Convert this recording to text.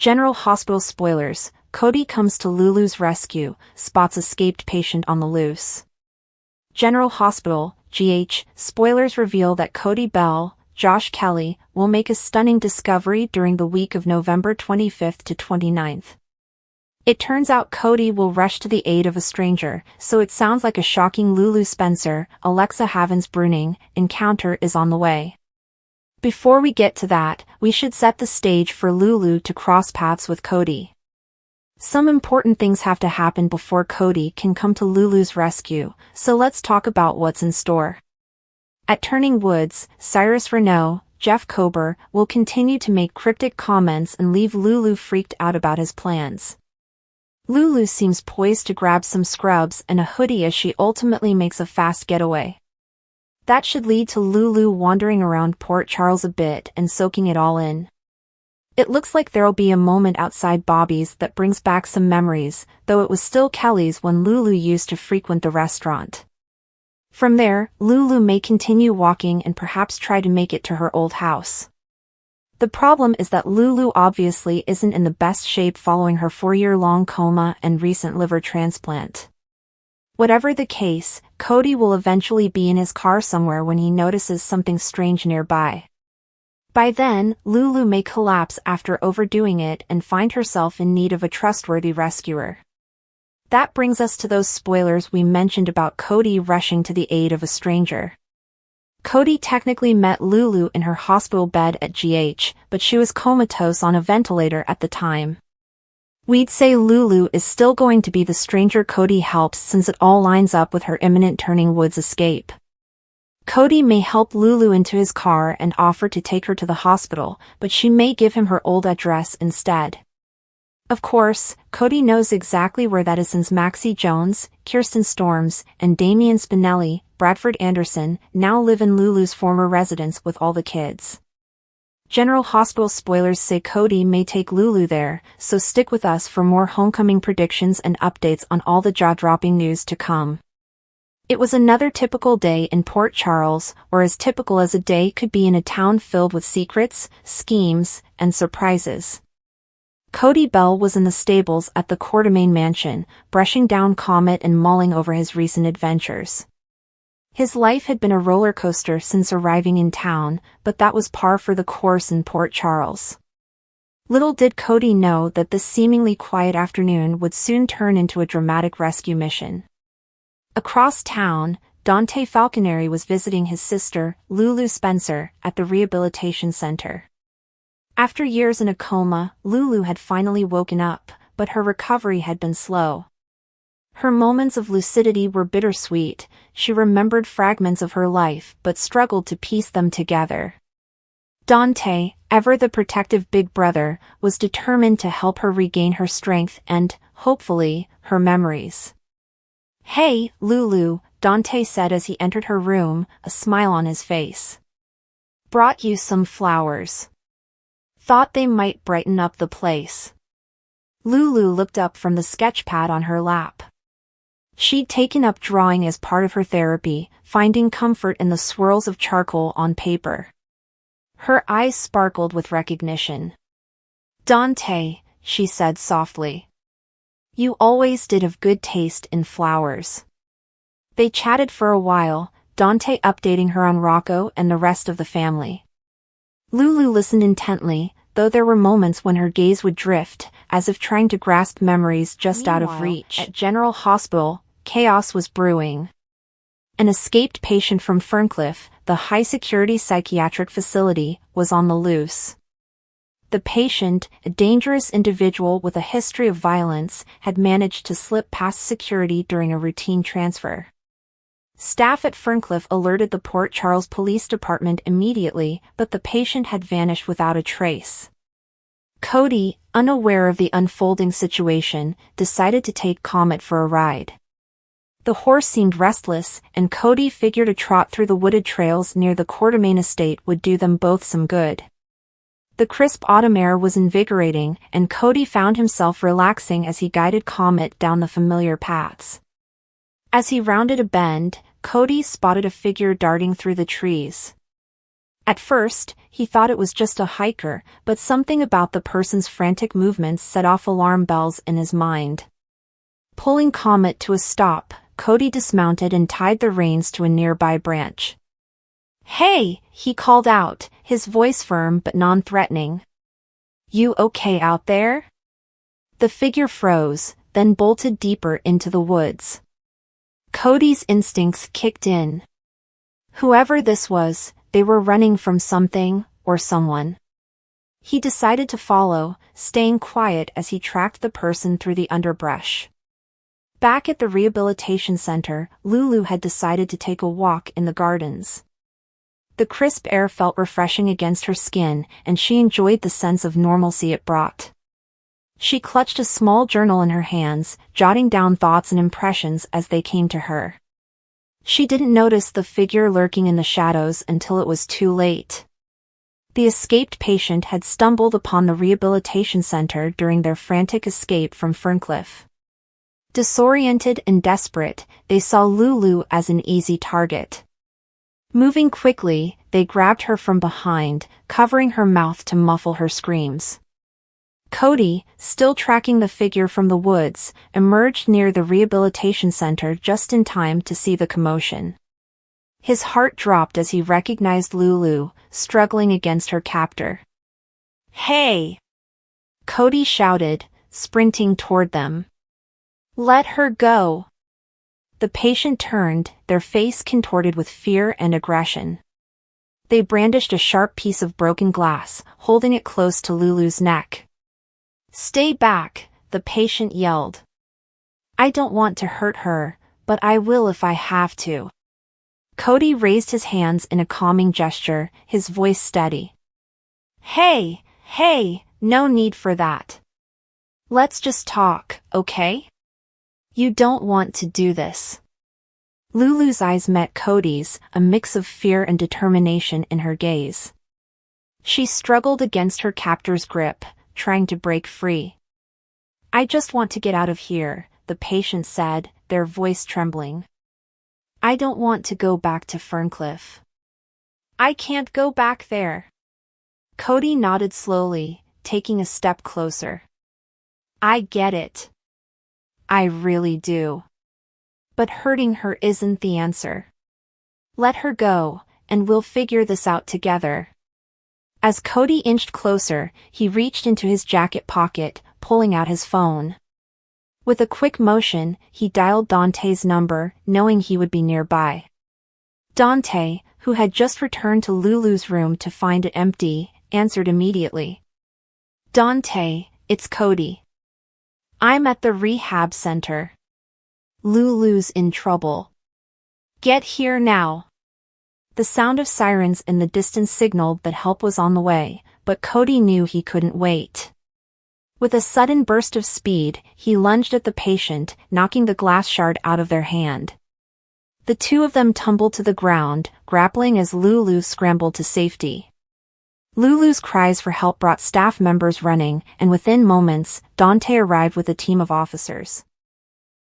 General Hospital spoilers, Cody comes to Lulu's rescue, spots escaped patient on the loose. General Hospital, GH, spoilers reveal that Cody Bell, Josh Kelly, will make a stunning discovery during the week of November 25th to 29th. It turns out Cody will rush to the aid of a stranger, so it sounds like a shocking Lulu Spencer, Alexa Havens-Bruning encounter is on the way. Before we get to that, we should set the stage for Lulu to cross paths with Cody. Some important things have to happen before Cody can come to Lulu's rescue, so let's talk about what's in store. At Turning Woods, Cyrus Renaud, Jeff Kober, will continue to make cryptic comments and leave Lulu freaked out about his plans. Lulu seems poised to grab some scrubs and a hoodie as she ultimately makes a fast getaway. That should lead to Lulu wandering around Port Charles a bit and soaking it all in. It looks like there'll be a moment outside Bobby's that brings back some memories, though it was still Kelly's when Lulu used to frequent the restaurant. From there, Lulu may continue walking and perhaps try to make it to her old house. The problem is that Lulu obviously isn't in the best shape following her 4-year-long coma and recent liver transplant. Whatever the case, Cody will eventually be in his car somewhere when he notices something strange nearby. By then, Lulu may collapse after overdoing it and find herself in need of a trustworthy rescuer. That brings us to those spoilers we mentioned about Cody rushing to the aid of a stranger. Cody technically met Lulu in her hospital bed at GH, but she was comatose on a ventilator at the time. We'd say Lulu is still going to be the stranger Cody helps since it all lines up with her imminent Turning Woods escape. Cody may help Lulu into his car and offer to take her to the hospital, but she may give him her old address instead. Of course, Cody knows exactly where that is since Maxie Jones, Kirsten Storms, and Damian Spinelli, Bradford Anderson, now live in Lulu's former residence with all the kids. General Hospital spoilers say Cody may take Lulu there, so stick with us for more homecoming predictions and updates on all the jaw-dropping news to come. It was another typical day in Port Charles, or as typical as a day could be in a town filled with secrets, schemes, and surprises. Cody Bell was in the stables at the Quartermain mansion, brushing down Comet and mulling over his recent adventures. His life had been a roller coaster since arriving in town, but that was par for the course in Port Charles. Little did Cody know that this seemingly quiet afternoon would soon turn into a dramatic rescue mission. Across town, Dante Falconeri was visiting his sister, Lulu Spencer, at the rehabilitation center. After years in a coma, Lulu had finally woken up, but her recovery had been slow. Her moments of lucidity were bittersweet. She remembered fragments of her life but struggled to piece them together. Dante, ever the protective big brother, was determined to help her regain her strength and, hopefully, her memories. "Hey, Lulu," Dante said as he entered her room, a smile on his face. "Brought you some flowers. Thought they might brighten up the place." Lulu looked up from the sketchpad on her lap. She'd taken up drawing as part of her therapy, finding comfort in the swirls of charcoal on paper. Her eyes sparkled with recognition. "Dante," she said softly. "You always did have good taste in flowers." They chatted for a while, Dante updating her on Rocco and the rest of the family. Lulu listened intently, though there were moments when her gaze would drift, as if trying to grasp memories just out of reach. At General Hospital, chaos was brewing. An escaped patient from Ferncliff, the high-security psychiatric facility, was on the loose. The patient, a dangerous individual with a history of violence, had managed to slip past security during a routine transfer. Staff at Ferncliff alerted the Port Charles Police Department immediately, but the patient had vanished without a trace. Cody, unaware of the unfolding situation, decided to take Comet for a ride. The horse seemed restless, and Cody figured a trot through the wooded trails near the Quartermain estate would do them both some good. The crisp autumn air was invigorating, and Cody found himself relaxing as he guided Comet down the familiar paths. As he rounded a bend, Cody spotted a figure darting through the trees. At first, he thought it was just a hiker, but something about the person's frantic movements set off alarm bells in his mind. Pulling Comet to a stop, Cody dismounted and tied the reins to a nearby branch. "Hey!" he called out, his voice firm but non-threatening. "You okay out there?" The figure froze, then bolted deeper into the woods. Cody's instincts kicked in. Whoever this was, they were running from something, or someone. He decided to follow, staying quiet as he tracked the person through the underbrush. Back at the rehabilitation center, Lulu had decided to take a walk in the gardens. The crisp air felt refreshing against her skin, and she enjoyed the sense of normalcy it brought. She clutched a small journal in her hands, jotting down thoughts and impressions as they came to her. She didn't notice the figure lurking in the shadows until it was too late. The escaped patient had stumbled upon the rehabilitation center during their frantic escape from Ferncliff. Disoriented and desperate, they saw Lulu as an easy target. Moving quickly, they grabbed her from behind, covering her mouth to muffle her screams. Cody, still tracking the figure from the woods, emerged near the rehabilitation center just in time to see the commotion. His heart dropped as he recognized Lulu, struggling against her captor. "Hey!" Cody shouted, sprinting toward them. "Let her go!" The patient turned, their face contorted with fear and aggression. They brandished a sharp piece of broken glass, holding it close to Lulu's neck. "Stay back," the patient yelled. "I don't want to hurt her, but I will if I have to." Cody raised his hands in a calming gesture, his voice steady. Hey, no need for that. Let's just talk, okay? You don't want to do this." Lulu's eyes met Cody's, a mix of fear and determination in her gaze. She struggled against her captor's grip, trying to break free. "I just want to get out of here," the patient said, their voice trembling. "I don't want to go back to Ferncliff." "I can't go back there." Cody nodded slowly, taking a step closer. "I get it. I really do. But hurting her isn't the answer. Let her go, and we'll figure this out together." As Cody inched closer, he reached into his jacket pocket, pulling out his phone. With a quick motion, he dialed Dante's number, knowing he would be nearby. Dante, who had just returned to Lulu's room to find it empty, answered immediately. "Dante, it's Cody. I'm at the rehab center. Lulu's in trouble. Get here now." The sound of sirens in the distance signaled that help was on the way, but Cody knew he couldn't wait. With a sudden burst of speed, he lunged at the patient, knocking the glass shard out of their hand. The two of them tumbled to the ground, grappling as Lulu scrambled to safety. Lulu's cries for help brought staff members running, and within moments, Dante arrived with a team of officers.